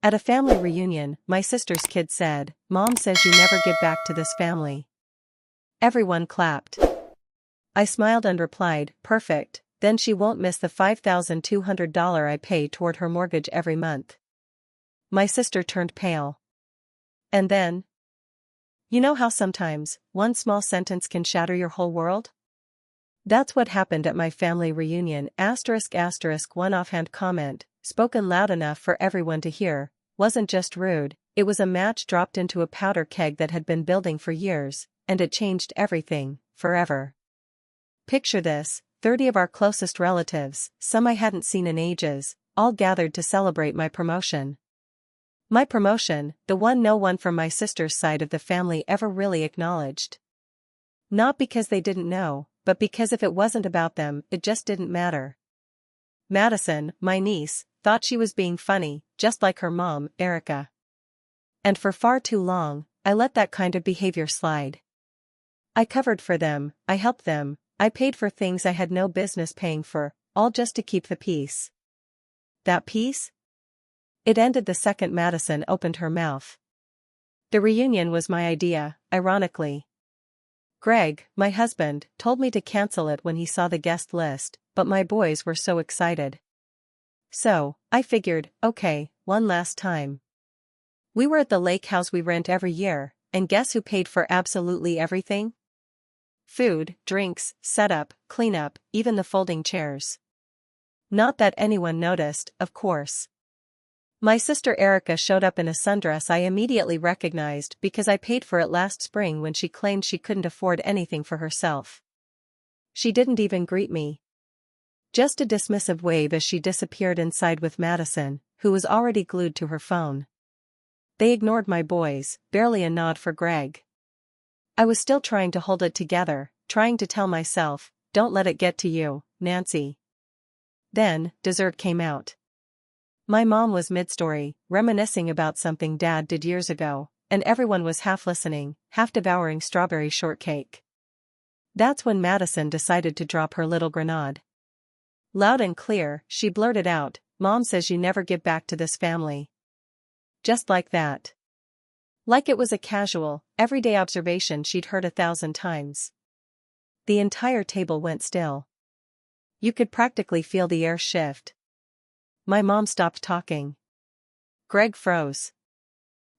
At a family reunion, my sister's kid said, "Mom says you never give back to this family." Everyone clapped. I smiled and replied, "Perfect, then she won't miss the $5,200 I pay toward her mortgage every month." My sister turned pale. And then? You know how sometimes, one small sentence can shatter your whole world? That's what happened at my family reunion. One offhand comment, spoken loud enough for everyone to hear, wasn't just rude, it was a match dropped into a powder keg that had been building for years, and it changed everything, forever. Picture this, 30 of our closest relatives, some I hadn't seen in ages, all gathered to celebrate my promotion. My promotion, the one no one from my sister's side of the family ever really acknowledged. Not because they didn't know, but because if it wasn't about them, it just didn't matter. Madison, my niece, thought she was being funny, just like her mom, Erica. And for far too long, I let that kind of behavior slide. I covered for them, I helped them, I paid for things I had no business paying for, all just to keep the peace. That peace? It ended the second Madison opened her mouth. The reunion was my idea, ironically. Greg, my husband, told me to cancel it when he saw the guest list, but my boys were so excited. So, I figured, okay, one last time. We were at the lake house we rent every year, and guess who paid for absolutely everything? Food, drinks, setup, cleanup, even the folding chairs. Not that anyone noticed, of course. My sister Erica showed up in a sundress I immediately recognized because I paid for it last spring when she claimed she couldn't afford anything for herself. She didn't even greet me. Just a dismissive wave as she disappeared inside with Madison, who was already glued to her phone. They ignored my boys, barely a nod for Greg. I was still trying to hold it together, trying to tell myself, "Don't let it get to you, Nancy." Then, dessert came out. My mom was mid-story, reminiscing about something Dad did years ago, and everyone was half listening, half devouring strawberry shortcake. That's when Madison decided to drop her little grenade. Loud and clear, she blurted out, "Mom says you never give back to this family." Just like that. Like it was a casual, everyday observation she'd heard 1,000 times. The entire table went still. You could practically feel the air shift. My mom stopped talking. Greg froze.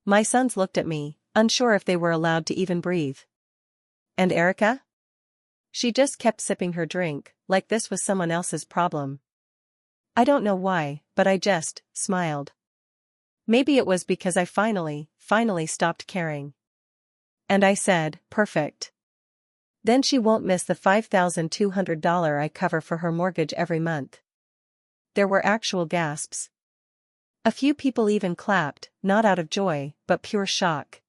My sons looked at me, unsure if they were allowed to even breathe. And Erica? She just kept sipping her drink, like this was someone else's problem. I don't know why, but I just smiled. Maybe it was because I finally stopped caring. And I said, "Perfect. Then she won't miss the $5,200 I cover for her mortgage every month." There were actual gasps. A few people even clapped, not out of joy, but pure shock.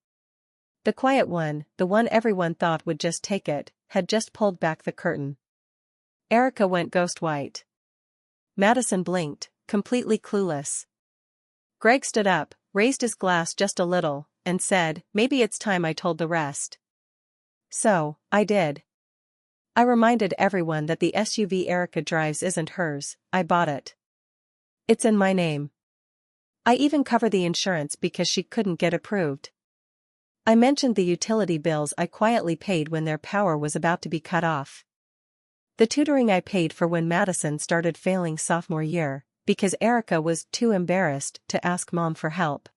The quiet one, the one everyone thought would just take it, had just pulled back the curtain. Erica went ghost white. Madison blinked, completely clueless. Greg stood up, raised his glass just a little, and said, "Maybe it's time I told the rest." So, I did. I reminded everyone that the SUV Erica drives isn't hers, I bought it. It's in my name. I even cover the insurance because she couldn't get approved. I mentioned the utility bills I quietly paid when their power was about to be cut off. The tutoring I paid for when Madison started failing sophomore year, because Erica was too embarrassed to ask Mom for help.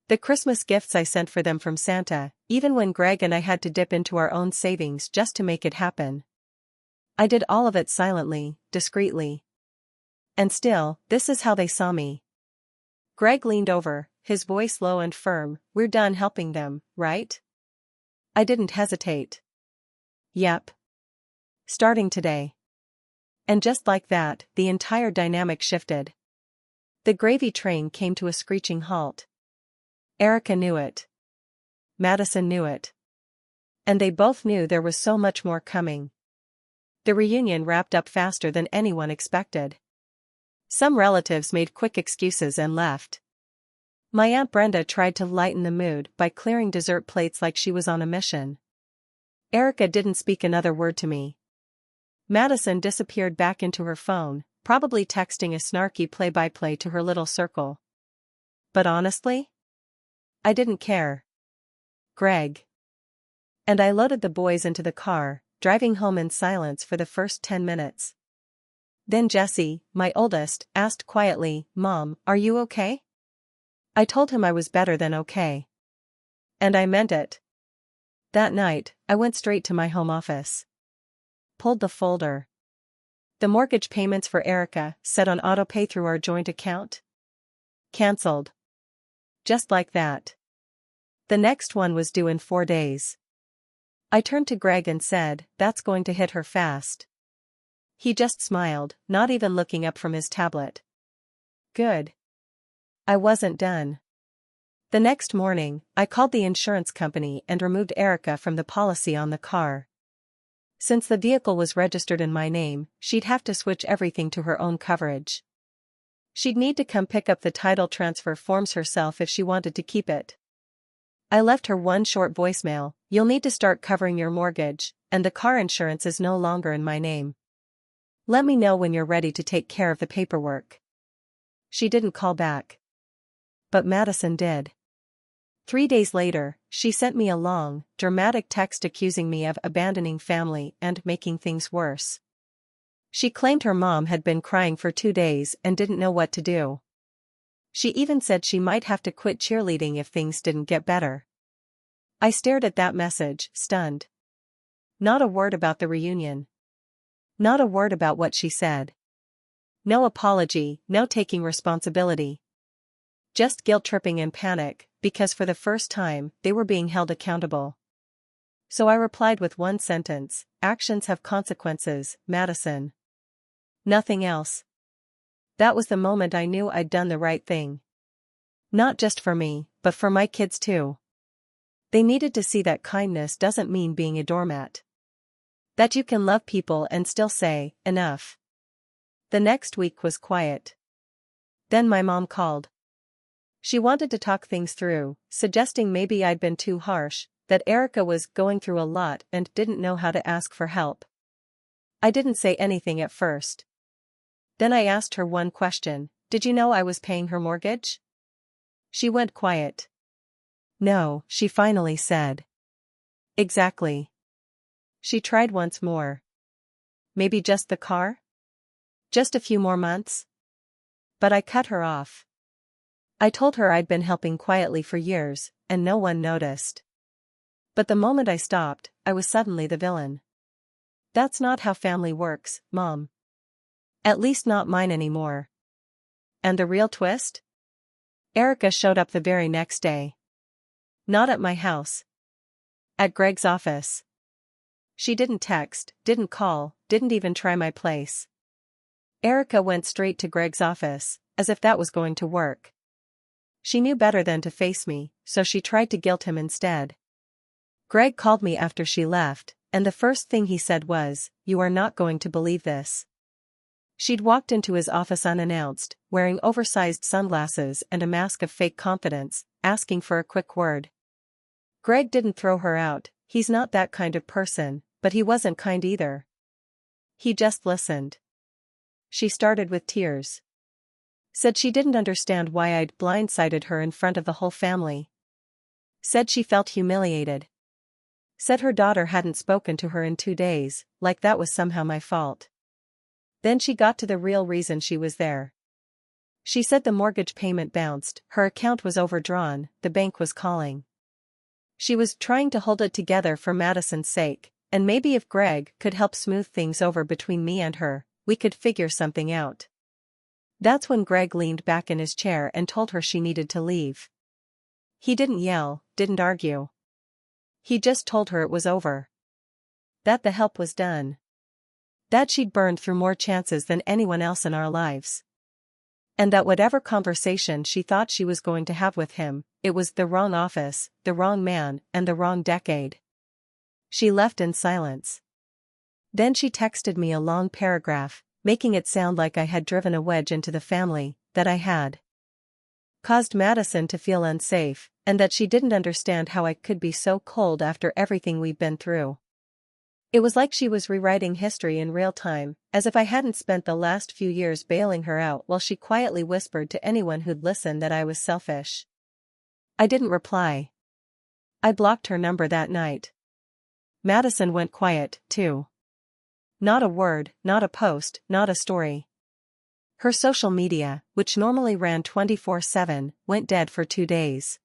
The Christmas gifts I sent for them from Santa, even when Greg and I had to dip into our own savings just to make it happen. I did all of it silently, discreetly. And still, this is how they saw me. Greg leaned over, his voice low and firm, "We're done helping them, right?" I didn't hesitate. "Yep. Starting today." And just like that, the entire dynamic shifted. The gravy train came to a screeching halt. Erica knew it. Madison knew it. And they both knew there was so much more coming. The reunion wrapped up faster than anyone expected. Some relatives made quick excuses and left. My Aunt Brenda tried to lighten the mood by clearing dessert plates like she was on a mission. Erica didn't speak another word to me. Madison disappeared back into her phone, probably texting a snarky play-by-play to her little circle. But honestly, I didn't care. Greg. And I loaded the boys into the car, driving home in silence for the first 10 minutes. Then Jesse, my oldest, asked quietly, "Mom, are you okay?" I told him I was better than okay. And I meant it. That night, I went straight to my home office. Pulled the folder. The mortgage payments for Erica, set on autopay through our joint account. Cancelled. Just like that. The next one was due in 4 days. I turned to Greg and said, "That's going to hit her fast." He just smiled, not even looking up from his tablet. Good. I wasn't done. The next morning, I called the insurance company and removed Erica from the policy on the car. Since the vehicle was registered in my name, she'd have to switch everything to her own coverage. She'd need to come pick up the title transfer forms herself if she wanted to keep it. I left her one short voicemail: "You'll need to start covering your mortgage, and the car insurance is no longer in my name. Let me know when you're ready to take care of the paperwork." She didn't call back. But Madison did. 3 days later, she sent me a long, dramatic text accusing me of abandoning family and making things worse. She claimed her mom had been crying for 2 days and didn't know what to do. She even said she might have to quit cheerleading if things didn't get better. I stared at that message, stunned. Not a word about the reunion. Not a word about what she said. No apology, no taking responsibility. Just guilt-tripping and panic, because for the first time, they were being held accountable. So I replied with one sentence: "Actions have consequences, Madison." Nothing else. That was the moment I knew I'd done the right thing. Not just for me, but for my kids too. They needed to see that kindness doesn't mean being a doormat. That you can love people and still say, "Enough." The next week was quiet. Then my mom called. She wanted to talk things through, suggesting maybe I'd been too harsh, that Erica was going through a lot and didn't know how to ask for help. I didn't say anything at first. Then I asked her one question: "Did you know I was paying her mortgage?" She went quiet. "No," she finally said. "Exactly." She tried once more. "Maybe just the car? Just a few more months?" But I cut her off. I told her I'd been helping quietly for years, and no one noticed. But the moment I stopped, I was suddenly the villain. That's not how family works, Mom. At least not mine anymore. And the real twist? Erica showed up the very next day. Not at my house. At Greg's office. She didn't text, didn't call, didn't even try my place. Erica went straight to Greg's office, as if that was going to work. She knew better than to face me, so she tried to guilt him instead. Greg called me after she left, and the first thing he said was, "You are not going to believe this." She'd walked into his office unannounced, wearing oversized sunglasses and a mask of fake confidence, asking for a quick word. Greg didn't throw her out, he's not that kind of person, but he wasn't kind either. He just listened. She started with tears. Said she didn't understand why I'd blindsided her in front of the whole family. Said she felt humiliated. Said her daughter hadn't spoken to her in 2 days, like that was somehow my fault. Then she got to the real reason she was there. She said the mortgage payment bounced, her account was overdrawn, the bank was calling. She was trying to hold it together for Madison's sake, and maybe if Greg could help smooth things over between me and her, we could figure something out. That's when Greg leaned back in his chair and told her she needed to leave. He didn't yell, didn't argue. He just told her it was over. That the help was done. That she'd burned through more chances than anyone else in our lives. And that whatever conversation she thought she was going to have with him, it was the wrong office, the wrong man, and the wrong decade. She left in silence. Then she texted me a long paragraph, making it sound like I had driven a wedge into the family, that I had caused Madison to feel unsafe, and that she didn't understand how I could be so cold after everything we'd been through. It was like she was rewriting history in real time, as if I hadn't spent the last few years bailing her out while she quietly whispered to anyone who'd listen that I was selfish. I didn't reply. I blocked her number that night. Madison went quiet, too. Not a word, not a post, not a story. Her social media, which normally ran 24/7, went dead for 2 days.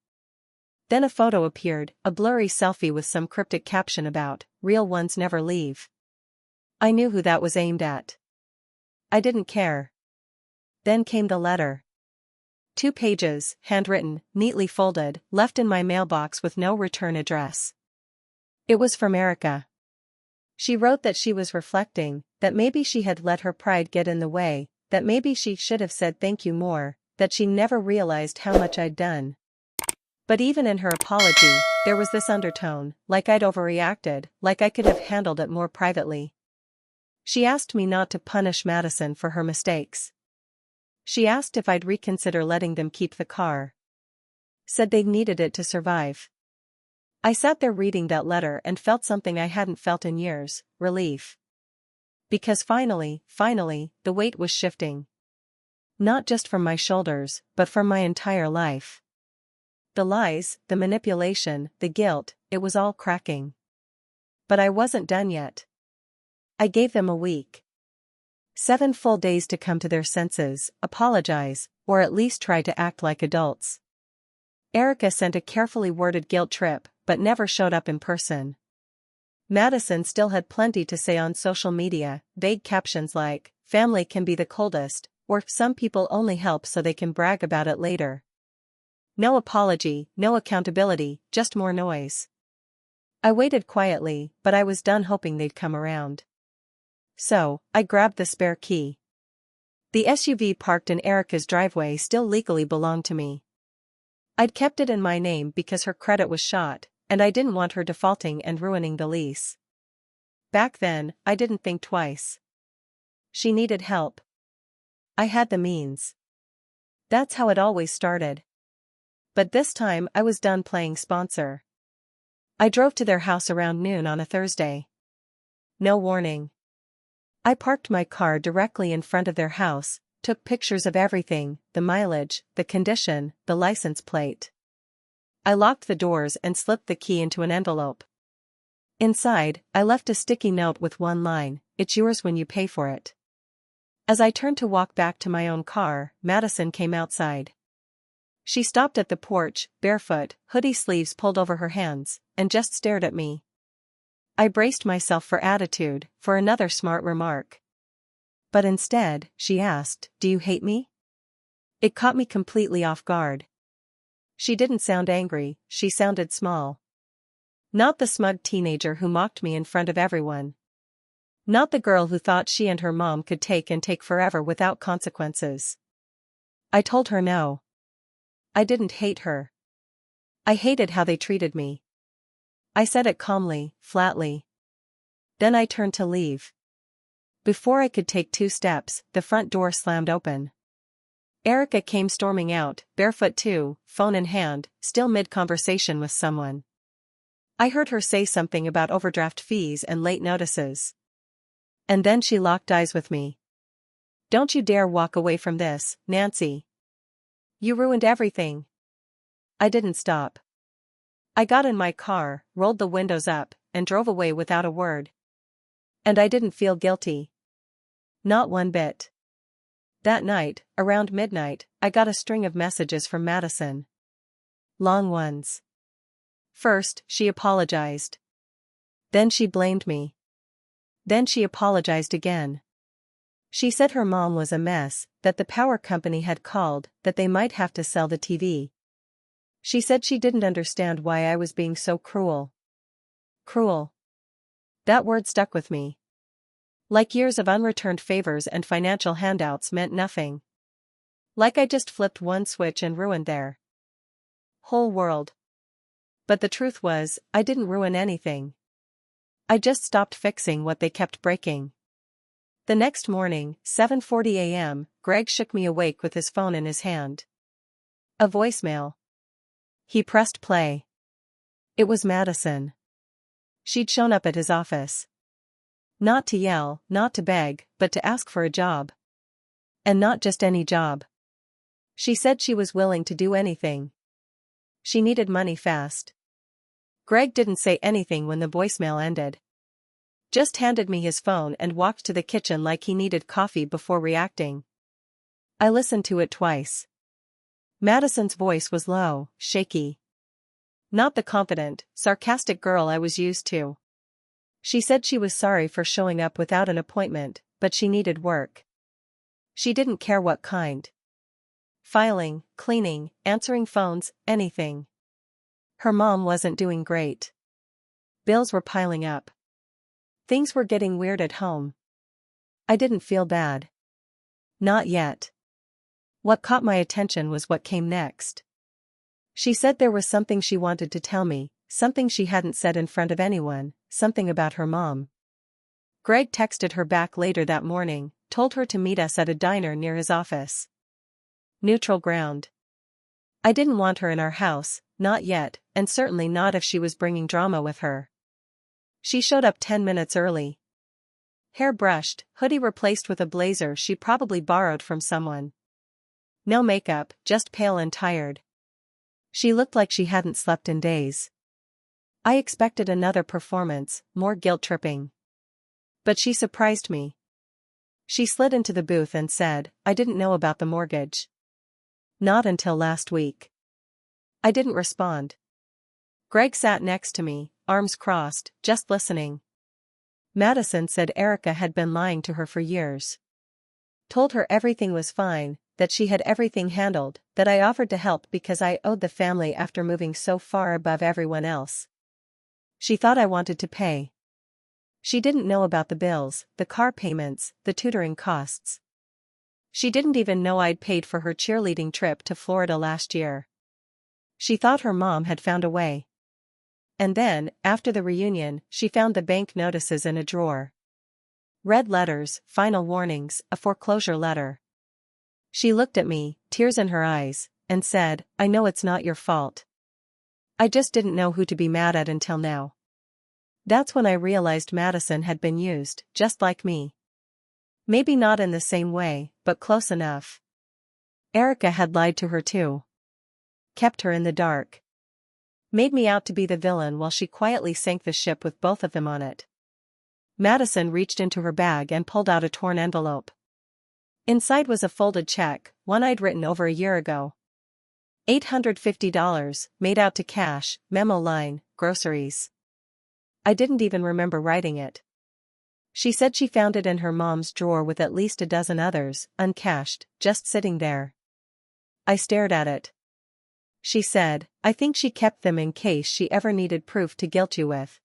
Then a photo appeared, a blurry selfie with some cryptic caption about, "Real ones never leave." I knew who that was aimed at. I didn't care. Then came the letter. 2 pages, handwritten, neatly folded, left in my mailbox with no return address. It was from Erica. She wrote that she was reflecting, that maybe she had let her pride get in the way, that maybe she should have said thank you more, that she never realized how much I'd done. But even in her apology, there was this undertone, like I'd overreacted, like I could have handled it more privately. She asked me not to punish Madison for her mistakes. She asked if I'd reconsider letting them keep the car. Said they needed it to survive. I sat there reading that letter and felt something I hadn't felt in years, relief. Because finally, the weight was shifting. Not just from my shoulders, but from my entire life. The lies, the manipulation, the guilt, it was all cracking. But I wasn't done yet. I gave them a week. 7 full days to come to their senses, apologize, or at least try to act like adults. Erica sent a carefully worded guilt trip, but never showed up in person. Madison still had plenty to say on social media, vague captions like, "Family can be the coldest," or "Some people only help so they can brag about it later." No apology, no accountability, just more noise. I waited quietly, but I was done hoping they'd come around. So, I grabbed the spare key. The SUV parked in Erica's driveway still legally belonged to me. I'd kept it in my name because her credit was shot, and I didn't want her defaulting and ruining the lease. Back then, I didn't think twice. She needed help. I had the means. That's how it always started. But this time I was done playing sponsor. I drove to their house around noon on a Thursday. No warning. I parked my car directly in front of their house, took pictures of everything, the mileage, the condition, the license plate. I locked the doors and slipped the key into an envelope. Inside, I left a sticky note with one line, "It's yours when you pay for it." As I turned to walk back to my own car, Madison came outside. She stopped at the porch, barefoot, hoodie sleeves pulled over her hands, and just stared at me. I braced myself for attitude, for another smart remark. But instead, she asked, "Do you hate me?" It caught me completely off guard. She didn't sound angry, she sounded small. Not the smug teenager who mocked me in front of everyone. Not the girl who thought she and her mom could take forever without consequences. I told her no. I didn't hate her. I hated how they treated me. I said it calmly, flatly. Then I turned to leave. Before I could take 2 steps, the front door slammed open. Erica came storming out, barefoot too, phone in hand, still mid-conversation with someone. I heard her say something about overdraft fees and late notices. And then she locked eyes with me. "Don't you dare walk away from this, Nancy. You ruined everything." I didn't stop. I got in my car, rolled the windows up, and drove away without a word. And I didn't feel guilty. Not one bit. That night, around midnight, I got a string of messages from Madison. Long ones. First, she apologized. Then she blamed me. Then she apologized again. She said her mom was a mess, that the power company had called, that they might have to sell the TV. She said she didn't understand why I was being so cruel. Cruel. That word stuck with me. Like years of unreturned favors and financial handouts meant nothing. Like I just flipped one switch and ruined their whole world. But the truth was, I didn't ruin anything. I just stopped fixing what they kept breaking. The next morning, 7:40 a.m., Greg shook me awake with his phone in his hand. A voicemail. He pressed play. It was Madison. She'd shown up at his office. Not to yell, not to beg, but to ask for a job. And not just any job. She said she was willing to do anything. She needed money fast. Greg didn't say anything when the voicemail ended. Just handed me his phone and walked to the kitchen like he needed coffee before reacting. I listened to it twice. Madison's voice was low, shaky. Not the confident, sarcastic girl I was used to. She said she was sorry for showing up without an appointment, but she needed work. She didn't care what kind. Filing, cleaning, answering phones, anything. Her mom wasn't doing great. Bills were piling up. Things were getting weird at home. I didn't feel bad. Not yet. What caught my attention was what came next. She said there was something she wanted to tell me, something she hadn't said in front of anyone, something about her mom. Greg texted her back later that morning, told her to meet us at a diner near his office. Neutral ground. I didn't want her in our house, not yet, and certainly not if she was bringing drama with her. She showed up 10 minutes early. Hair brushed, hoodie replaced with a blazer she probably borrowed from someone. No makeup, just pale and tired. She looked like she hadn't slept in days. I expected another performance, more guilt-tripping. But she surprised me. She slid into the booth and said, "I didn't know about the mortgage." Not until last week. I didn't respond. Greg sat next to me, arms crossed, just listening. Madison said Erica had been lying to her for years. Told her everything was fine, that she had everything handled, that I offered to help because I owed the family after moving so far above everyone else. She thought I wanted to pay. She didn't know about the bills, the car payments, the tutoring costs. She didn't even know I'd paid for her cheerleading trip to Florida last year. She thought her mom had found a way. And then, after the reunion, she found the bank notices in a drawer. Red letters, final warnings, a foreclosure letter. She looked at me, tears in her eyes, and said, "I know it's not your fault. I just didn't know who to be mad at until now." That's when I realized Madison had been used, just like me. Maybe not in the same way, but close enough. Erica had lied to her too. Kept her in the dark. Made me out to be the villain while she quietly sank the ship with both of them on it. Madison reached into her bag and pulled out a torn envelope. Inside was a folded check, one I'd written over a year ago. $850, made out to cash, memo line, groceries. I didn't even remember writing it. She said she found it in her mom's drawer with at least a dozen others, uncashed, just sitting there. I stared at it. She said, "I think she kept them in case she ever needed proof to guilt you with."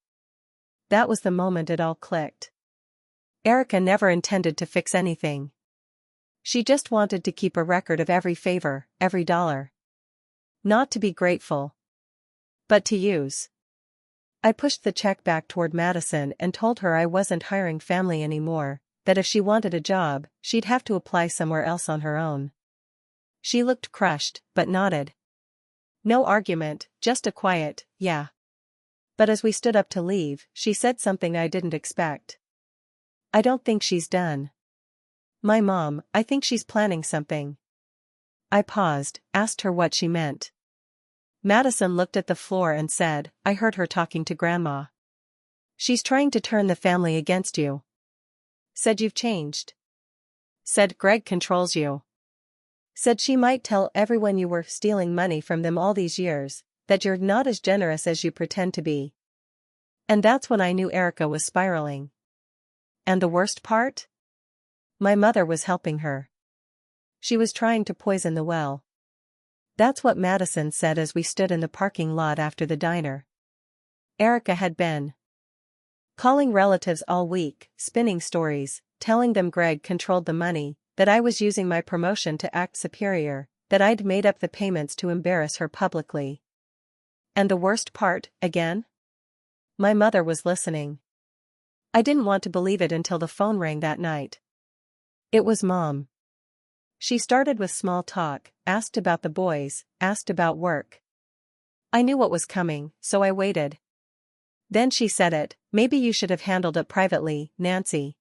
That was the moment it all clicked. Erica never intended to fix anything. She just wanted to keep a record of every favor, every dollar. Not to be grateful, but to use. I pushed the check back toward Madison and told her I wasn't hiring family anymore, that if she wanted a job, she'd have to apply somewhere else on her own. She looked crushed, but nodded. No argument, just a quiet, "Yeah." But as we stood up to leave, she said something I didn't expect. "I don't think she's done. My mom, I think she's planning something." I paused, asked her what she meant. Madison looked at the floor and said, "I heard her talking to Grandma. She's trying to turn the family against you. Said you've changed. Said Greg controls you. Said she might tell everyone you were stealing money from them all these years, that you're not as generous as you pretend to be." And that's when I knew Erica was spiraling. And the worst part? My mother was helping her. She was trying to poison the well. That's what Madison said as we stood in the parking lot after the diner. Erica had been calling relatives all week, spinning stories, telling them Greg controlled the money, that I was using my promotion to act superior, that I'd made up the payments to embarrass her publicly. And the worst part, again? My mother was listening. I didn't want to believe it until the phone rang that night. It was Mom. She started with small talk, asked about the boys, asked about work. I knew what was coming, so I waited. Then she said it, maybe you should have handled it privately, Nancy.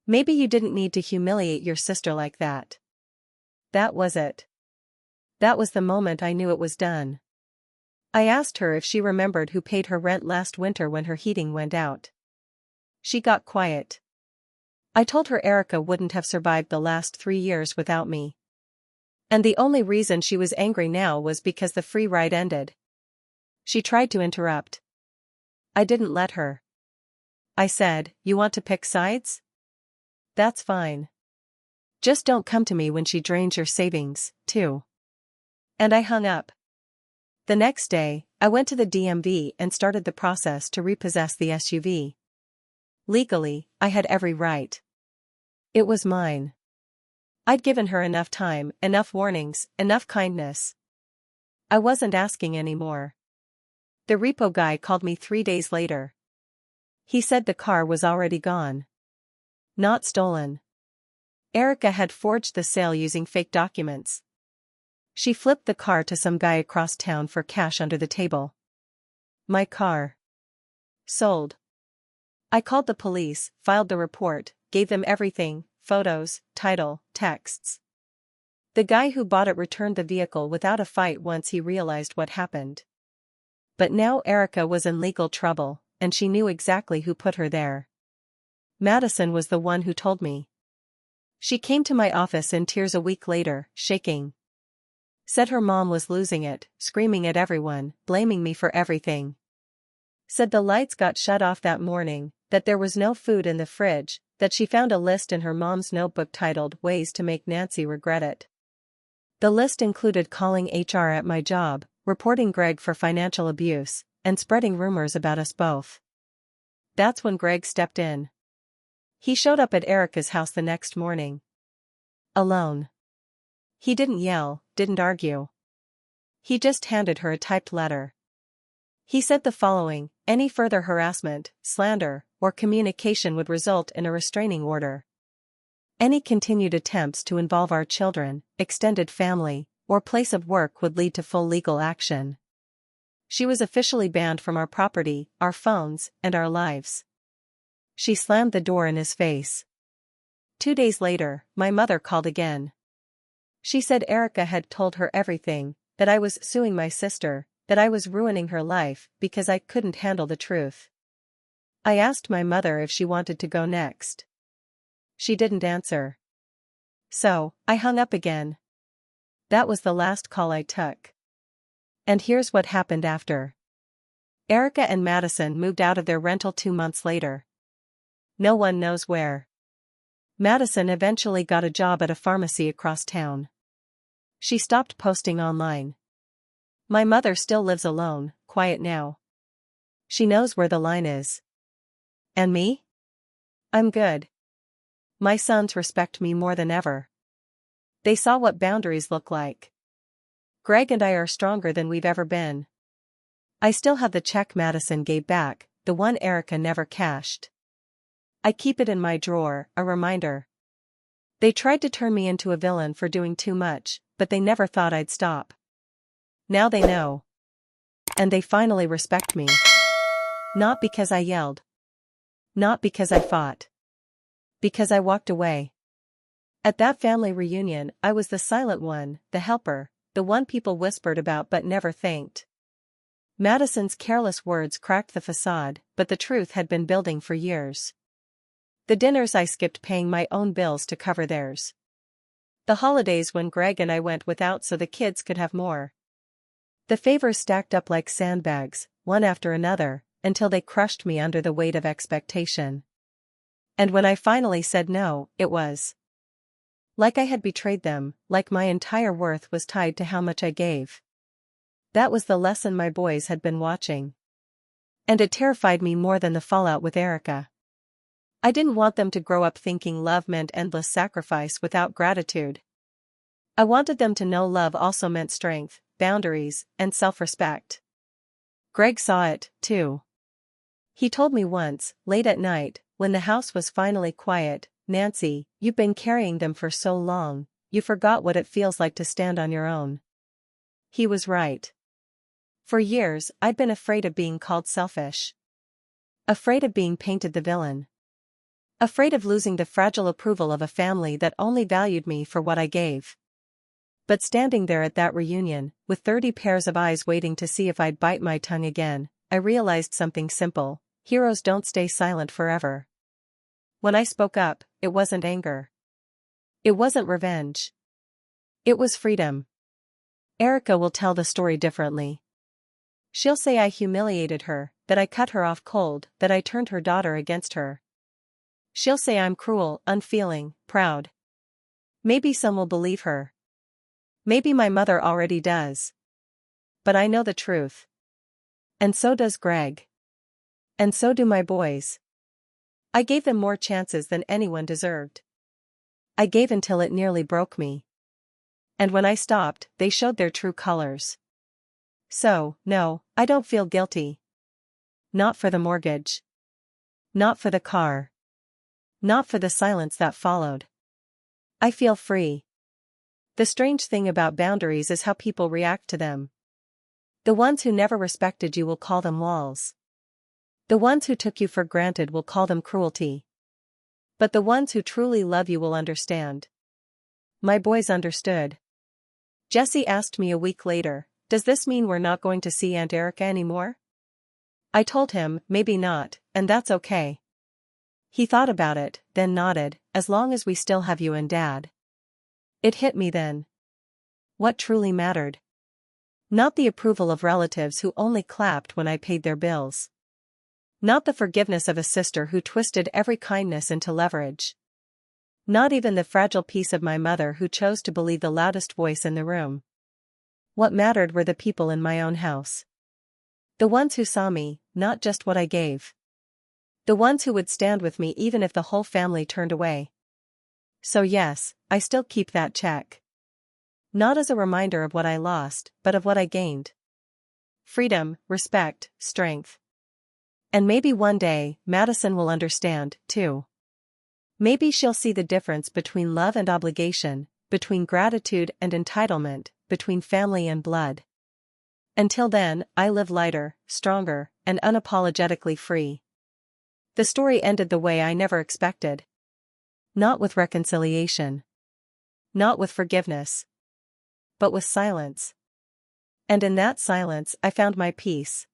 Maybe you didn't need to humiliate your sister like that. That was it. That was the moment I knew it was done. I asked her if she remembered who paid her rent last winter when her heating went out. She got quiet. I told her Erica wouldn't have survived the last 3 years without me. And the only reason she was angry now was because the free ride ended. She tried to interrupt. I didn't let her. I said, "You want to pick sides? That's fine. Just don't come to me when she drains your savings, too." And I hung up. The next day, I went to the DMV and started the process to repossess the SUV. Legally, I had every right. It was mine. I'd given her enough time, enough warnings, enough kindness. I wasn't asking any more. The repo guy called me 3 days later. He said the car was already gone. Not stolen. Erica had forged the sale using fake documents. She flipped the car to some guy across town for cash under the table. My car. Sold. I called the police, filed the report, gave them everything, photos, title, texts. The guy who bought it returned the vehicle without a fight once he realized what happened. But now Erica was in legal trouble, and she knew exactly who put her there. Madison was the one who told me. She came to my office in tears a week later, shaking. Said her mom was losing it, screaming at everyone, blaming me for everything. Said the lights got shut off that morning, that there was no food in the fridge, that she found a list in her mom's notebook titled "Ways to Make Nancy Regret It." The list included calling HR at my job, reporting Greg for financial abuse, and spreading rumors about us both. That's when Greg stepped in. He showed up at Erica's house the next morning. Alone. He didn't yell, didn't argue. He just handed her a typed letter. He said the following: any further harassment, slander, or communication would result in a restraining order. Any continued attempts to involve our children, extended family, or place of work would lead to full legal action. She was officially banned from our property, our phones, and our lives. She slammed the door in his face. 2 days later, my mother called again. She said Erica had told her everything, that I was suing my sister, that I was ruining her life because I couldn't handle the truth. I asked my mother if she wanted to go next. She didn't answer. So, I hung up again. That was the last call I took. And here's what happened after. Erica and Madison moved out of their rental 2 months later. No one knows where. Madison eventually got a job at a pharmacy across town. She stopped posting online. My mother still lives alone, quiet now. She knows where the line is. And me? I'm good. My sons respect me more than ever. They saw what boundaries look like. Greg and I are stronger than we've ever been. I still have the check Madison gave back, the one Erica never cashed. I keep it in my drawer, a reminder. They tried to turn me into a villain for doing too much, but they never thought I'd stop. Now they know. And they finally respect me. Not because I yelled. Not because I fought. Because I walked away. At that family reunion, I was the silent one, the helper, the one people whispered about but never thanked. Madison's careless words cracked the facade, but the truth had been building for years. The dinners I skipped paying my own bills to cover theirs. The holidays when Greg and I went without so the kids could have more. The favors stacked up like sandbags, one after another, until they crushed me under the weight of expectation. And when I finally said no, it was like I had betrayed them, like my entire worth was tied to how much I gave. That was the lesson my boys had been watching. And it terrified me more than the fallout with Erica. I didn't want them to grow up thinking love meant endless sacrifice without gratitude. I wanted them to know love also meant strength, boundaries, and self-respect. Greg saw it, too. He told me once, late at night, when the house was finally quiet, "Nancy, you've been carrying them for so long, you forgot what it feels like to stand on your own." He was right. For years, I'd been afraid of being called selfish. Afraid of being painted the villain. Afraid of losing the fragile approval of a family that only valued me for what I gave. But standing there at that reunion, with 30 pairs of eyes waiting to see if I'd bite my tongue again, I realized something simple: heroes don't stay silent forever. When I spoke up, it wasn't anger. It wasn't revenge. It was freedom. Erica will tell the story differently. She'll say I humiliated her, that I cut her off cold, that I turned her daughter against her. She'll say I'm cruel, unfeeling, proud. Maybe some will believe her. Maybe my mother already does. But I know the truth. And so does Greg. And so do my boys. I gave them more chances than anyone deserved. I gave until it nearly broke me. And when I stopped, they showed their true colors. So, no, I don't feel guilty. Not for the mortgage. Not for the car. Not for the silence that followed. I feel free. The strange thing about boundaries is how people react to them. The ones who never respected you will call them walls. The ones who took you for granted will call them cruelty. But the ones who truly love you will understand. My boys understood. Jesse asked me a week later, "Does this mean we're not going to see Aunt Erica anymore?" I told him, maybe not, and that's okay. He thought about it, then nodded, "As long as we still have you and Dad." It hit me then. What truly mattered? Not the approval of relatives who only clapped when I paid their bills. Not the forgiveness of a sister who twisted every kindness into leverage. Not even the fragile peace of my mother who chose to believe the loudest voice in the room. What mattered were the people in my own house. The ones who saw me, not just what I gave. The ones who would stand with me even if the whole family turned away. So yes, I still keep that check. Not as a reminder of what I lost, but of what I gained. Freedom, respect, strength. And maybe one day, Madison will understand, too. Maybe she'll see the difference between love and obligation, between gratitude and entitlement, between family and blood. Until then, I live lighter, stronger, and unapologetically free. The story ended the way I never expected. Not with reconciliation. Not with forgiveness. But with silence. And in that silence I found my peace.